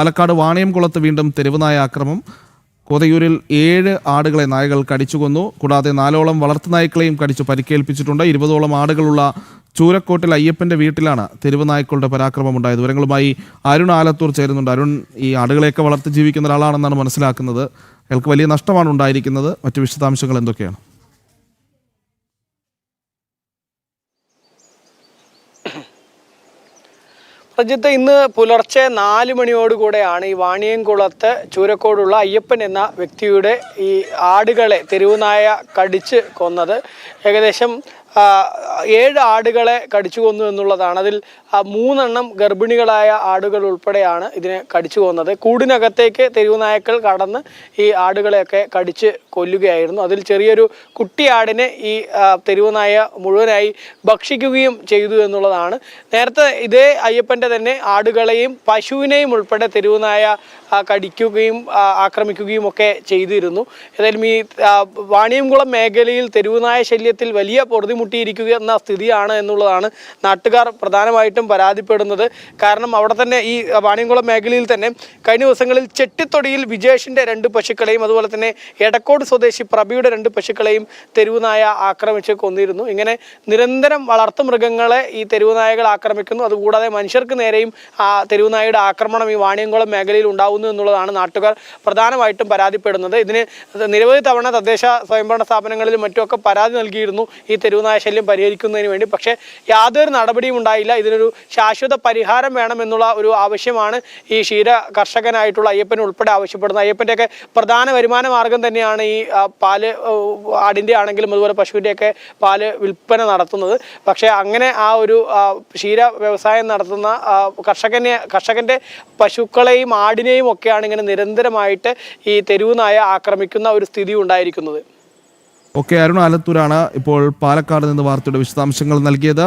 പാലക്കാട് വാണിയംകുളത്ത് വീണ്ടും തെരുവുനായ ആക്രമം. കോതയൂരിൽ 7 ആടുകളെ നായകൾ കടിച്ചുകൊന്നു. കൂടാതെ 4ഓളം വളർത്തുനായ്ക്കളെയും കടിച്ചു പരിക്കേൽപ്പിച്ചിട്ടുണ്ട്. 20ഓളം ആടുകളുള്ള ചൂരക്കോട്ടിൽ അയ്യപ്പന്റെ വീട്ടിലാണ് തെരുവുനായ്ക്കളുടെ പരാക്രമം ഉണ്ടായത്. വിവരങ്ങളുമായി അരുൺ ആലത്തൂർ ചേരുന്നുണ്ട്. അരുൺ, ഈ ആടുകളെയൊക്കെ വളർത്തി ജീവിക്കുന്ന ഒരാളാണെന്നാണ് മനസ്സിലാക്കുന്നത്. അയാൾക്ക് വലിയ നഷ്ടമാണ് ഉണ്ടായിരിക്കുന്നത്. മറ്റു വിശദാംശങ്ങൾ എന്തൊക്കെയാണ്? പ്രജിത്ത്, ഇന്ന് പുലർച്ചെ 4 മണിയോടുകൂടെയാണ് ഈ വാണിയംകുളത്ത് ചൂരക്കോടുള്ള അയ്യപ്പൻ എന്ന വ്യക്തിയുടെ ഈ ആടുകളെ തെരുവുനായ കടിച്ച് കൊന്നത്. ഏകദേശം 7 ആടുകളെ കടിച്ചു കൊന്നു എന്നുള്ളതാണ്. അതിൽ 3 എണ്ണം ഗർഭിണികളായ ആടുകൾ ഉൾപ്പെടെയാണ് ഇതിനെ കടിച്ചു കൊന്നത്. കൂടിനകത്തേക്ക് തെരുവുനായ്ക്കൾ കടന്ന് ഈ ആടുകളെയൊക്കെ കടിച്ച് കൊല്ലുകയായിരുന്നു. അതിൽ ചെറിയൊരു കുട്ടിയാടിനെ ഈ തെരുവുനായ മുഴുവനായി ഭക്ഷിക്കുകയും ചെയ്തു എന്നുള്ളതാണ്. നേരത്തെ ഇതേ അയ്യപ്പൻ്റെ തന്നെ ആടുകളെയും പശുവിനെയും ഉൾപ്പെടെ തെരുവുനായ കടിക്കുകയും ആക്രമിക്കുകയും ഒക്കെ ചെയ്തിരുന്നു. ഏതായാലും ഈ വാണിയംകുളം മേഖലയിൽ തെരുവുനായ ശല്യത്തിൽ വലിയ പൊറുതിമുട്ടിയിരിക്കുക എന്ന സ്ഥിതിയാണ് എന്നുള്ളതാണ് നാട്ടുകാർ പ്രധാനമായിട്ടും പരാതിപ്പെടുന്നത്. കാരണം അവിടെ തന്നെ ഈ വാണിയംകുളം മേഖലയിൽ തന്നെ കഴിഞ്ഞ ദിവസങ്ങളിൽ ചെട്ടിത്തൊടിയിൽ വിജേഷിൻ്റെ 2 പശുക്കളെയും അതുപോലെ തന്നെ എടക്കോട് സ്വദേശി പ്രഭിയുടെ 2 പശുക്കളെയും തെരുവുനായ ആക്രമിച്ച് കൊന്നിരുന്നു. ഇങ്ങനെ നിരന്തരം വളർത്തുമൃഗങ്ങളെ ഈ തെരുവുനായകൾ ആക്രമിക്കുന്നു. അതുകൂടാതെ മനുഷ്യർക്ക് നേരെയും തെരുവുനായയുടെ ആക്രമണം ഈ വാണിയംകുളം മേഖലയിൽ ഉണ്ടാകുന്നു എന്നുള്ളതാണ് നാട്ടുകാർ പ്രധാനമായിട്ടും പരാതിപ്പെടുന്നത്. ഇതിന് നിരവധി തവണ തദ്ദേശ സ്വയംഭരണ സ്ഥാപനങ്ങളിലും മറ്റുമൊക്കെ പരാതി നൽകിയിരുന്നു ഈ തെരുവുനായ ശല്യം പരിഹരിക്കുന്നതിന് വേണ്ടി. പക്ഷേ യാതൊരു നടപടിയും ഉണ്ടായില്ല. ഇതിനൊരു ശാശ്വത പരിഹാരം വേണമെന്നുള്ള ഒരു ആവശ്യമാണ് ഈ ക്ഷീര കർഷകനായിട്ടുള്ള അയ്യപ്പൻ ഉൾപ്പെടെ ആവശ്യപ്പെടുന്നത്. അയ്യപ്പൻ്റെയൊക്കെ പ്രധാന വരുമാന മാർഗം തന്നെയാണ് ഈ പാല്, ആടിൻ്റെ ആണെങ്കിലും അതുപോലെ പശുവിൻ്റെയൊക്കെ പാല് വിൽപ്പന നടത്തുന്നത്. പക്ഷേ അങ്ങനെ ആ ഒരു ക്ഷീര വ്യവസായം നടത്തുന്ന കർഷകൻ്റെ പശുക്കളെയും ആടിനെയും ഒക്കെയാണ് ഇങ്ങനെ നിരന്തരമായിട്ട് ഈ തെരുവുനായ ആക്രമിക്കുന്ന ഒരു സ്ഥിതി ഉണ്ടായിരിക്കുന്നത്. അരുൺ ആലത്തൂരാണ് ഇപ്പോൾ പാലക്കാട് നിന്ന് വാർത്തയുടെ വിശദാംശങ്ങൾ നൽകിയത്.